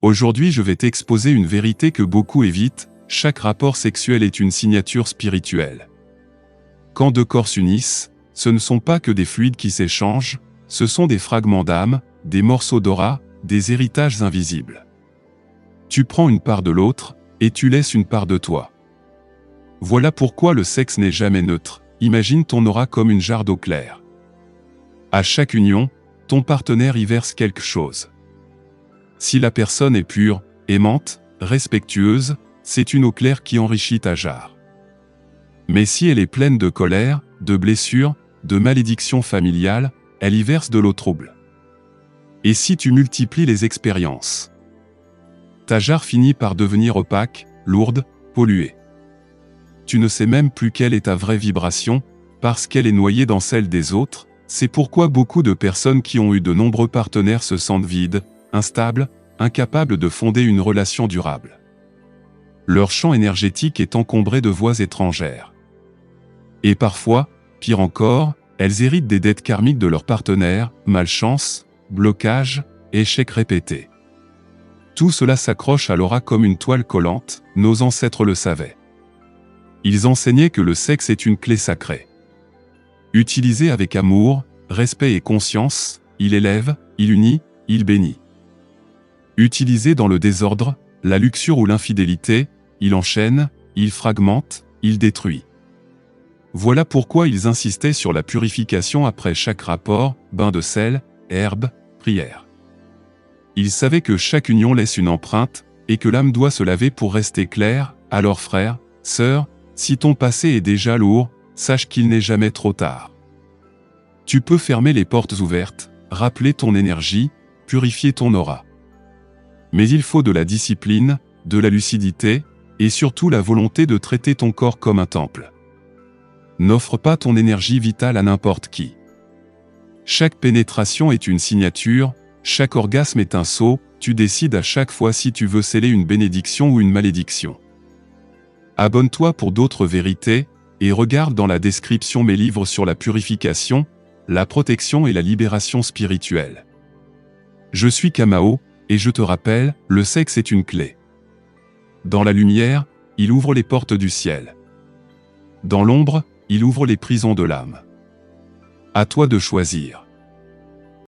Aujourd'hui, je vais t'exposer une vérité que beaucoup évitent: chaque rapport sexuel est une signature spirituelle. Quand deux corps s'unissent, ce ne sont pas que des fluides qui s'échangent, ce sont des fragments d'âme, des morceaux d'aura, des héritages invisibles. Tu prends une part de l'autre, et tu laisses une part de toi. Voilà pourquoi le sexe n'est jamais neutre. Imagine ton aura comme une jarre d'eau claire. À chaque union, ton partenaire y verse quelque chose. Si la personne est pure, aimante, respectueuse, c'est une eau claire qui enrichit ta jarre. Mais si elle est pleine de colère, de blessures, de malédictions familiales, elle y verse de l'eau trouble. Et si tu multiplies les expériences, ta jarre finit par devenir opaque, lourde, polluée. Tu ne sais même plus quelle est ta vraie vibration, parce qu'elle est noyée dans celle des autres. C'est pourquoi beaucoup de personnes qui ont eu de nombreux partenaires se sentent vides, instables, incapables de fonder une relation durable. Leur champ énergétique est encombré de voix étrangères. Et parfois, pire encore, elles héritent des dettes karmiques de leurs partenaires, malchance, blocage, échecs répétés. Tout cela s'accroche à l'aura comme une toile collante. Nos ancêtres le savaient. Ils enseignaient que le sexe est une clé sacrée. Utilisé avec amour, respect et conscience, il élève, il unit, il bénit. Utilisé dans le désordre, la luxure ou l'infidélité, il enchaîne, il fragmente, il détruit. Voilà pourquoi ils insistaient sur la purification après chaque rapport, bain de sel, herbe, prière. Ils savaient que chaque union laisse une empreinte, et que l'âme doit se laver pour rester claire. Alors frère, sœur, si ton passé est déjà lourd, sache qu'il n'est jamais trop tard. Tu peux fermer les portes ouvertes, rappeler ton énergie, purifier ton aura. Mais il faut de la discipline, de la lucidité, et surtout la volonté de traiter ton corps comme un temple. N'offre pas ton énergie vitale à n'importe qui. Chaque pénétration est une signature, chaque orgasme est un sceau, tu décides à chaque fois si tu veux sceller une bénédiction ou une malédiction. Abonne-toi pour d'autres vérités, et regarde dans la description mes livres sur la purification, la protection et la libération spirituelle. Je suis Kamao, et je te rappelle, le sexe est une clé. Dans la lumière, il ouvre les portes du ciel. Dans l'ombre, il ouvre les prisons de l'âme. À toi de choisir.